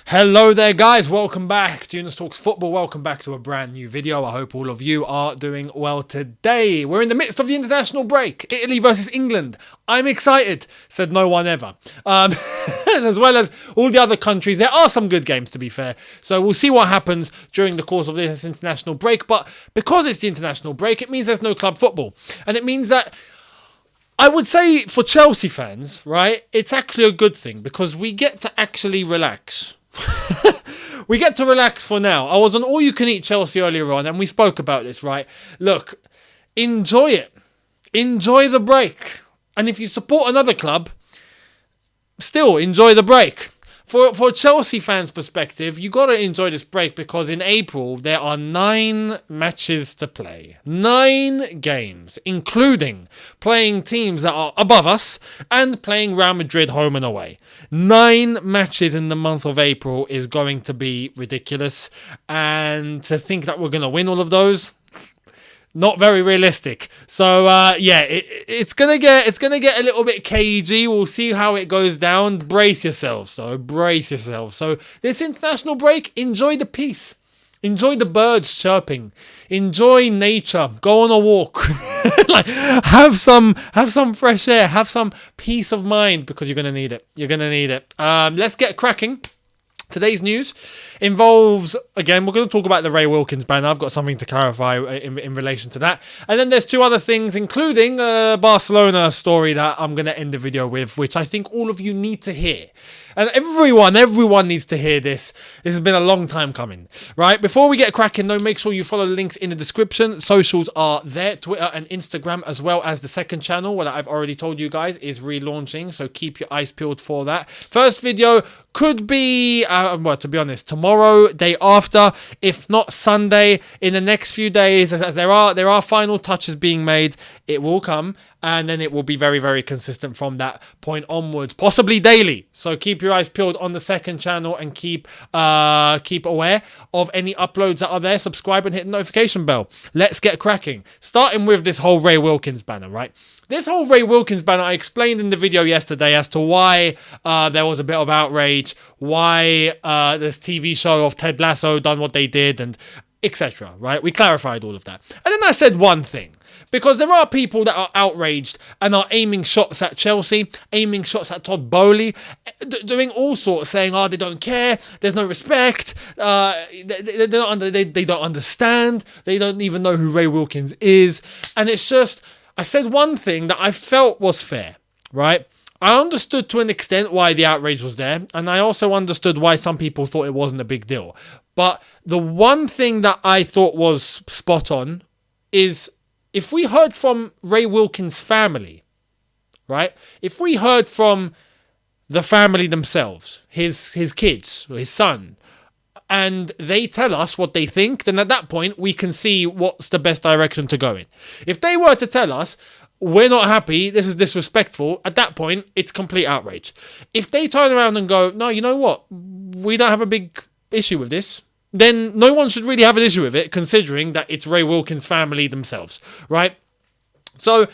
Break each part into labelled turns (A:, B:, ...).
A: Hello there guys, welcome back to Younes Talks Football, welcome back to a brand new video. I hope all of you are doing well today. We're in the midst of the international break, Italy versus England. I'm excited, said no one ever. And as well as all the other countries, there are some good games to be fair. So we'll see what happens during the course of this international break. But because it's the international break, it means there's no club football. And it means that I would say for Chelsea fans, right, it's actually a good thing because we get to actually relax. We get to relax for now. I was on All You Can Eat Chelsea earlier on and we spoke about this, right? Look, enjoy it. Enjoy the break. And if you support another club, still enjoy the break. For a Chelsea fans' perspective, you got to enjoy this break because in April, there are 9 matches to play. 9 games, including playing teams that are above us and playing Real Madrid home and away. 9 matches in the month of April is going to be ridiculous. And to think that we're going to win all of those, not very realistic. So it's gonna get a little bit cagey. We'll see how it goes down. Brace yourselves. So this international break, enjoy the peace. Enjoy the birds chirping. Enjoy nature. Go on a walk. Have some fresh air. Have some peace of mind because you're gonna need it. Let's get cracking. Today's news involves, again, we're going to talk about the Wilkins Banner. I've got something to clarify in relation to that. And then there's 2 other things, including a Barcelona story that I'm going to end the video with, which I think all of you need to hear. And everyone needs to hear this. This has been a long time coming, right? Before we get cracking, though, make sure you follow the links in the description. Socials are there, Twitter and Instagram, as well as the second channel, what I've already told you guys is relaunching, so keep your eyes peeled for that. First video could be, to be honest, tomorrow, day after, if not Sunday. In the next few days, as there are final touches being made, it will come, and then it will be very, very consistent from that point onwards, possibly daily. So keep your eyes peeled on the second channel and keep aware of any uploads that are there. Subscribe and hit the notification bell. Let's get cracking. Starting with this whole Wilkins banner, right? This whole Wilkins banner, I explained in the video yesterday as to why there was a bit of outrage, why this TV show of Ted Lasso done what they did, and etc. Right? We clarified all of that. And then I said one thing. Because there are people that are outraged and are aiming shots at Chelsea, aiming shots at Todd Bowley, doing all sorts, saying, they don't care, there's no respect, they don't understand, they don't even know who Ray Wilkins is. And it's just, I said one thing that I felt was fair, right? I understood to an extent why the outrage was there, and I also understood why some people thought it wasn't a big deal. But the one thing that I thought was spot on is, if we heard from Ray Wilkins' family, right? If we heard from the family themselves, his kids, or his son, and they tell us what they think, then at that point, we can see what's the best direction to go in. If they were to tell us, we're not happy, this is disrespectful, at that point, it's complete outrage. If they turn around and go, no, you know what? We don't have a big issue with this, then no one should really have an issue with it, considering that it's Ray Wilkins' family themselves, right? So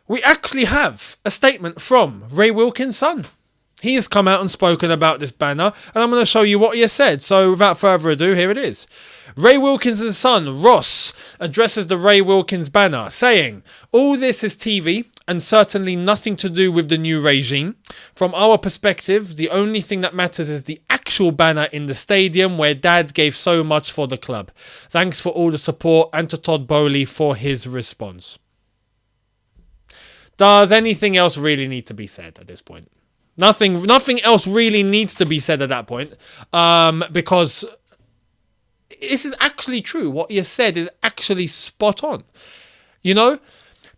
A: we actually have a statement from Ray Wilkins' son. He has come out and spoken about this banner, and I'm going to show you what he has said. So without further ado, here it is. Ray Wilkins' son, Ross, addresses the Ray Wilkins banner, saying, "All this is TV and certainly nothing to do with the new regime. From our perspective, the only thing that matters is the actual banner in the stadium where Dad gave so much for the club. Thanks for all the support and to Todd Bowley for his response." Does anything else really need to be said at this point? Nothing else really needs to be said at that point, because this is actually true. What he has said is actually spot on. You know,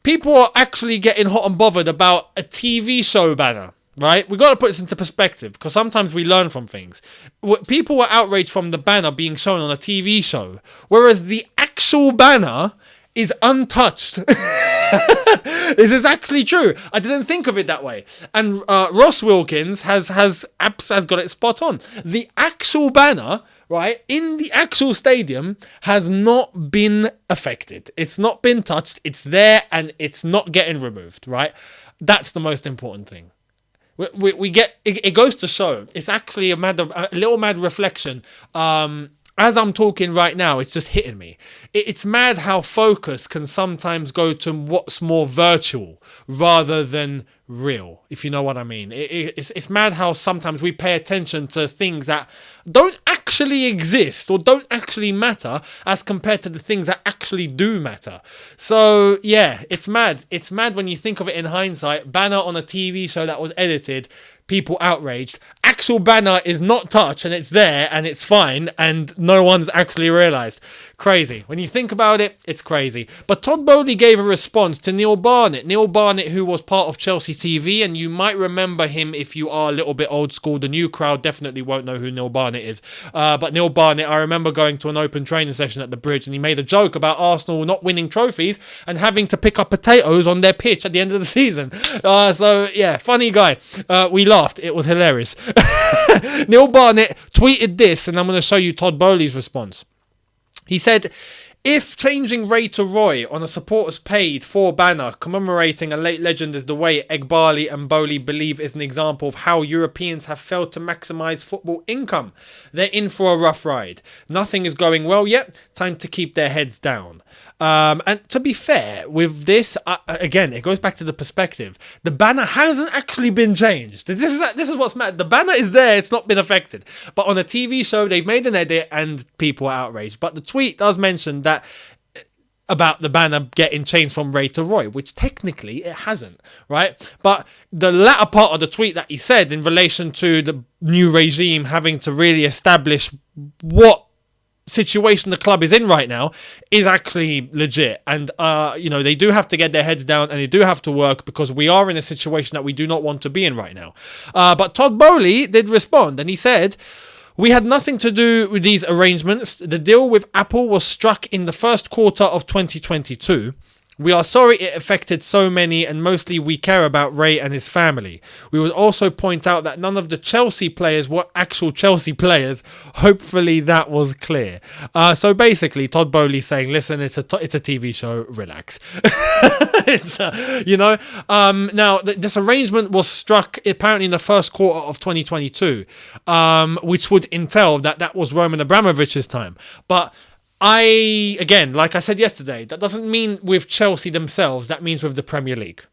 A: people are actually getting hot and bothered about a TV show banner, right? We've got to put this into perspective because sometimes we learn from things. People were outraged from the banner being shown on a TV show, whereas the actual banner is untouched. This is actually true. I didn't think of it that way. And Ross Wilkins has got it spot on. The actual banner, right, in the actual stadium has not been affected. It's not been touched. It's there and it's not getting removed, right? That's the most important thing. We get it goes to show it's actually a little mad reflection. As I'm talking right now, it's just hitting me. It's mad how focus can sometimes go to what's more virtual rather than real, if you know what I mean. It's mad how sometimes we pay attention to things that don't actually exist or don't actually matter as compared to the things that actually do matter. So, yeah, it's mad. It's mad when you think of it in hindsight. Banner on a TV show that was edited, people outraged. Actual Banner is not touched and it's there and it's fine and no one's actually realised. Crazy. When you think about it, it's crazy. But Todd Boehly gave a response to Neil Barnett. Neil Barnett, who was part of Chelsea TV, and you might remember him if you are a little bit old school. The new crowd definitely won't know who Neil Barnett is. But Neil Barnett, I remember going to an open training session at the Bridge and he made a joke about Arsenal not winning trophies and having to pick up potatoes on their pitch at the end of the season. So, yeah, funny guy. We laughed. It was hilarious. Neil Barnett tweeted this, and I'm going to show you Todd Boehly's response. He said, if changing Ray to Roy on a supporters paid for banner commemorating a late legend is the way Eghbali and Boehly believe is an example of how Europeans have failed to maximise football income, they're in for a rough ride. Nothing is going well yet. Time to keep their heads down. And to be fair, with this, again, it goes back to the perspective. The banner hasn't actually been changed. This is what's mad. The banner is there. It's not been affected. But on a TV show, they've made an edit and people are outraged. But the tweet does mention that about the banner getting changed from Ray to Roy, which technically it hasn't, right? But the latter part of the tweet that he said in relation to the new regime having to really establish what situation the club is in right now is actually legit, and they do have to get their heads down and they do have to work because we are in a situation that we do not want to be in right now. But Todd Boehly did respond and he said, we had nothing to do with these arrangements. The deal with Apple was struck in the first quarter of 2022. We are sorry it affected so many, and mostly we care about Ray and his family. We would also point out that none of the Chelsea players were actual Chelsea players. Hopefully that was clear. So basically, Todd Boehly saying, listen, it's a TV show, relax. Now, this arrangement was struck apparently in the first quarter of 2022, which would entail that was Roman Abramovich's time. But again, like I said yesterday, that doesn't mean with Chelsea themselves, that means with the Premier League.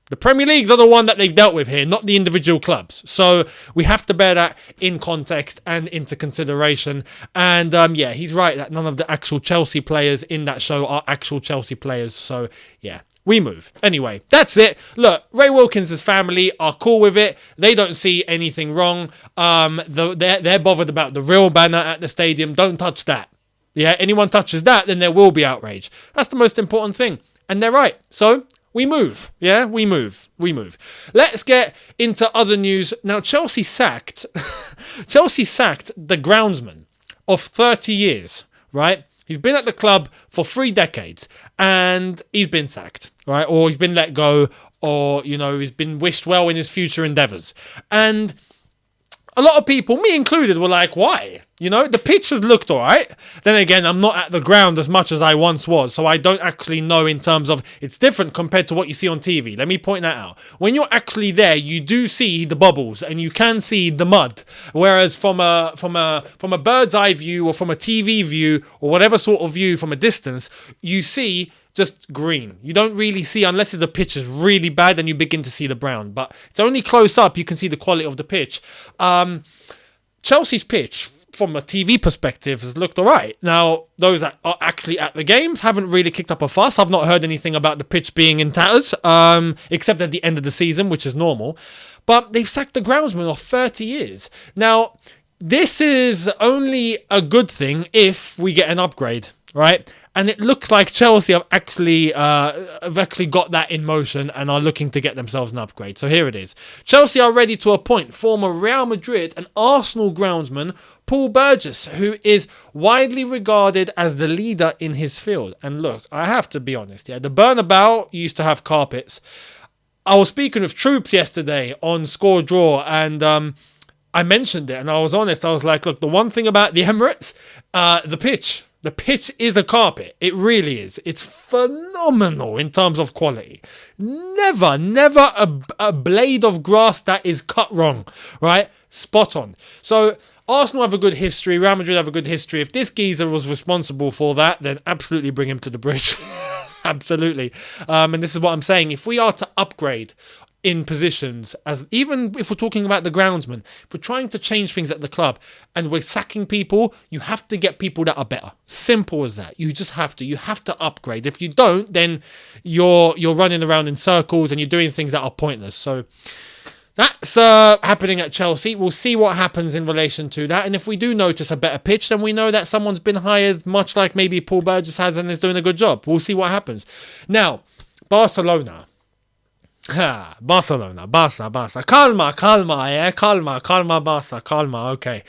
A: The Premier Leagues are the one that they've dealt with here, not the individual clubs. So we have to bear that in context and into consideration. And he's right that none of the actual Chelsea players in that show are actual Chelsea players. So yeah, we move. Anyway, that's it. Look, Ray Wilkins' family are cool with it. They don't see anything wrong. They're bothered about the real banner at the stadium. Don't touch that. Yeah, anyone touches that, then there will be outrage. That's the most important thing. And they're right. So we move. Yeah, we move. Let's get into other news. Now, Chelsea sacked the groundsman of 30 years, right? He's been at the club for 3 decades and he's been sacked, right? Or he's been let go, or, he's been wished well in his future endeavours. And a lot of people, me included, were like, why? The pitch has looked all right. Then again, I'm not at the ground as much as I once was, so I don't actually know in terms of it's different compared to what you see on TV. Let me point that out. When you're actually there, you do see the bubbles and you can see the mud. Whereas from a bird's eye view or from a TV view or whatever sort of view from a distance, you see just green. You don't really see, unless the pitch is really bad, then you begin to see the brown. But it's only close up you can see the quality of the pitch. Chelsea's pitch, from a TV perspective, has looked all right. Now, those that are actually at the games haven't really kicked up a fuss. I've not heard anything about the pitch being in tatters, except at the end of the season, which is normal. But they've sacked the groundsman of 30 years. Now, this is only a good thing if we get an upgrade, right? And it looks like Chelsea have actually got that in motion and are looking to get themselves an upgrade. So here it is. Chelsea are ready to appoint former Real Madrid and Arsenal groundsman Paul Burgess, who is widely regarded as the leader in his field. And look, I have to be honest, the Bernabeu used to have carpets. I was speaking with Troops yesterday on Score Draw, and I mentioned it, and I was honest. I was like, look, the one thing about the Emirates, the pitch. The pitch is a carpet. It really is. It's phenomenal in terms of quality. Never a blade of grass that is cut wrong, right? Spot on. So Arsenal have a good history. Real Madrid have a good history. If this geezer was responsible for that, then absolutely bring him to the bridge. Absolutely. And this is what I'm saying. If we are to upgrade in positions, as even if we're talking about the groundsman, if we're trying to change things at the club and we're sacking people, you have to get people that are better. Simple as that. You just have to. You have to upgrade. If you don't, then you're running around in circles and you're doing things that are pointless. So that's happening at Chelsea. We'll see what happens in relation to that. And if we do notice a better pitch, then we know that someone's been hired, much like maybe Paul Burgess has, and is doing a good job. We'll see what happens. Now, Barcelona. Barcelona, Barca. Calma, Barca, calma. Okay,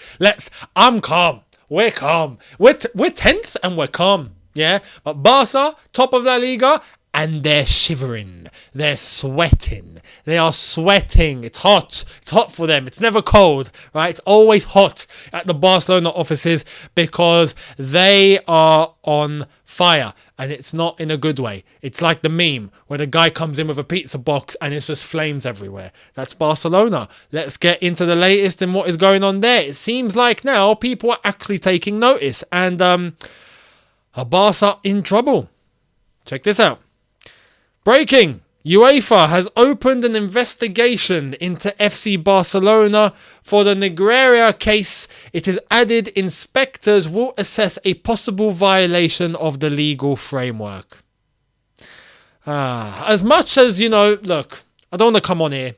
A: I'm calm. We're calm. We're 10th and we're calm. Yeah, but Barca, top of La Liga, and they're shivering. They're sweating. They are sweating. It's hot. It's hot for them. It's never cold, right? It's always hot at the Barcelona offices because they are on fire, and it's not in a good way. It's like the meme where the guy comes in with a pizza box and it's just flames everywhere. That's Barcelona. Let's get into the latest and what is going on there. It seems like now people are actually taking notice, and Barca in trouble. Check this out. Breaking. UEFA has opened an investigation into FC Barcelona for the Negreira case. It is added inspectors will assess a possible violation of the legal framework. As much as, look, I don't want to come on here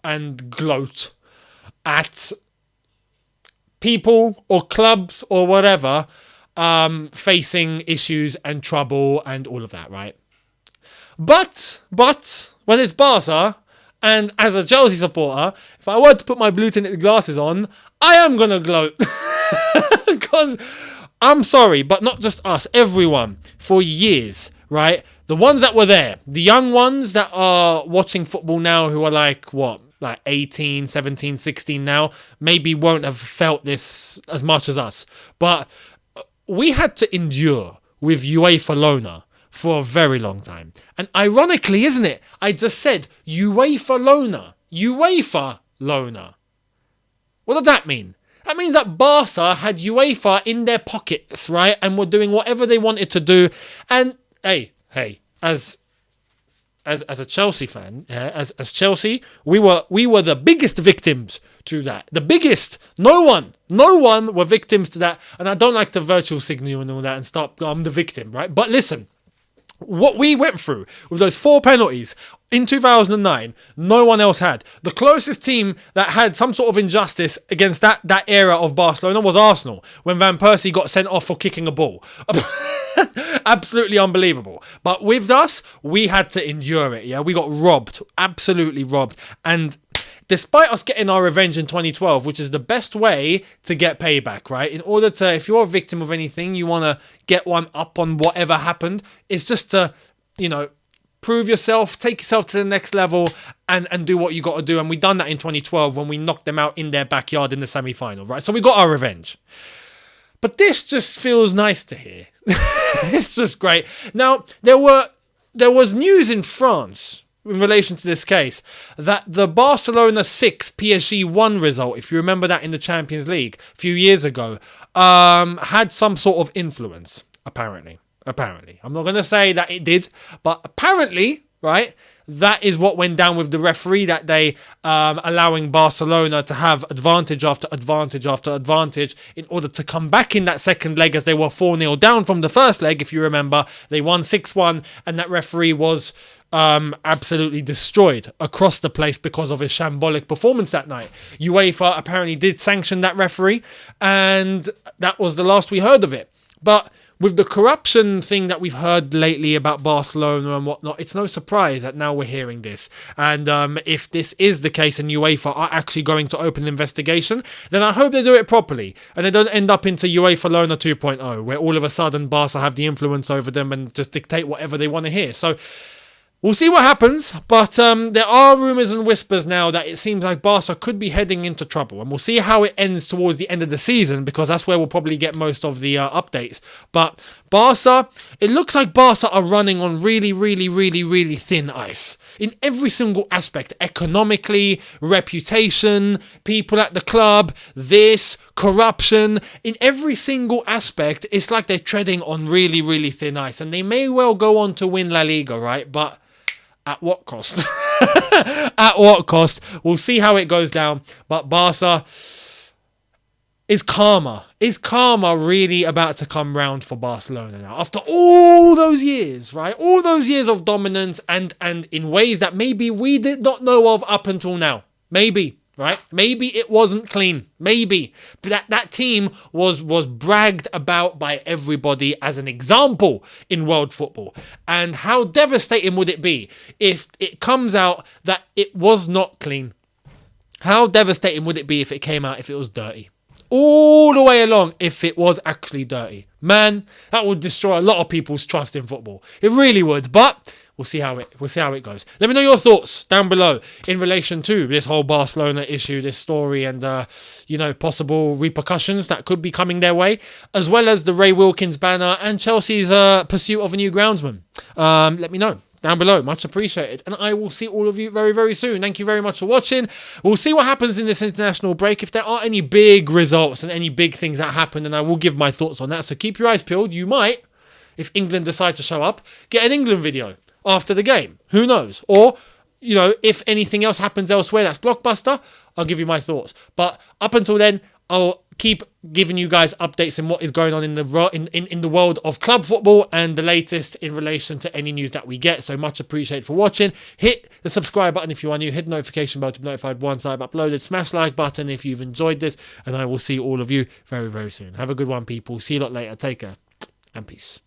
A: and gloat at people or clubs or whatever facing issues and trouble and all of that, right? But when it's Barca, and as a Chelsea supporter, if I were to put my blue tinted glasses on, I am going to gloat. Because I'm sorry, but not just us, everyone, for years, right? The ones that were there, the young ones that are watching football now who are like 18, 17, 16 now, maybe won't have felt this as much as us. But we had to endure with UEFA Lona for a very long time. And ironically, isn't it? I just said UEFA Lona. UEFA Lona. What does that mean? That means that Barca had UEFA in their pockets, right? And were doing whatever they wanted to do. And hey, as a Chelsea fan, as Chelsea, we were the biggest victims to that. The biggest. No one were victims to that. And I don't like to virtual signal and all that and start, I'm the victim, right? But listen, what we went through with those 4 penalties in 2009, no one else had. The closest team that had some sort of injustice against that era of Barcelona was Arsenal, when Van Persie got sent off for kicking a ball. Absolutely unbelievable. But with us, we had to endure it. Yeah, we got robbed, absolutely robbed. And despite us getting our revenge in 2012, which is the best way to get payback, right? In order to, if you're a victim of anything, you want to get one up on whatever happened. It's just to, prove yourself, take yourself to the next level and do what you got to do. And we done that in 2012 when we knocked them out in their backyard in the semi-final, right? So we got our revenge. But this just feels nice to hear. It's just great. Now, there was news in France in relation to this case, that the Barcelona 6, PSG 1 result, if you remember that in the Champions League a few years ago, had some sort of influence, apparently. I'm not going to say that it did, but apparently, right, that is what went down with the referee that day, allowing Barcelona to have advantage after advantage after advantage in order to come back in that second leg, as they were 4-0 down from the first leg, if you remember. They won 6-1, and that referee was absolutely destroyed across the place because of his shambolic performance that night. UEFA apparently did sanction that referee, and that was the last we heard of it. But with the corruption thing that we've heard lately about Barcelona and whatnot, it's no surprise that now we're hearing this. And if this is the case and UEFA are actually going to open an investigation, then I hope they do it properly and they don't end up into UEFA Lona 2.0, where all of a sudden Barca have the influence over them and just dictate whatever they want to hear. So We'll see what happens, but there are rumours and whispers now that it seems like Barca could be heading into trouble, and we'll see how it ends towards the end of the season, because that's where we'll probably get most of the updates. But Barca, it looks like Barca are running on really, really, really, really thin ice in every single aspect: economically, reputation, people at the club, this, corruption. In every single aspect, it's like they're treading on really, really thin ice, and they may well go on to win La Liga, right? But at what cost? At what cost? We'll see how it goes down. But Barca, is karma really about to come round for Barcelona now? After all those years, right? All those years of dominance and in ways that maybe we did not know of up until now. Maybe. Right? Maybe it wasn't clean. Maybe. But that team was bragged about by everybody as an example in world football. And how devastating would it be if it comes out that it was not clean? How devastating would it be if it came out if it was dirty? All the way along, if it was actually dirty. Man, that would destroy a lot of people's trust in football. It really would. But we'll see how it goes. Let me know your thoughts down below in relation to this whole Barcelona issue, this story, and possible repercussions that could be coming their way, as well as the Wilkins Banner and Chelsea's pursuit of a new groundsman. Let me know down below. Much appreciated. And I will see all of you very, very soon. Thank you very much for watching. We'll see what happens in this international break. If there are any big results and any big things that happen, then I will give my thoughts on that. So keep your eyes peeled. You might, if England decide to show up, get an England video after the game. Who knows? Or, if anything else happens elsewhere that's blockbuster, I'll give you my thoughts. But up until then, I'll keep giving you guys updates on what is going on in the world of club football and the latest in relation to any news that we get. So much appreciated for watching. Hit the subscribe button if you are new. Hit the notification bell to be notified once I've uploaded. Smash the like button if you've enjoyed this. And I will see all of you very, very soon. Have a good one, people. See you a lot later. Take care and peace.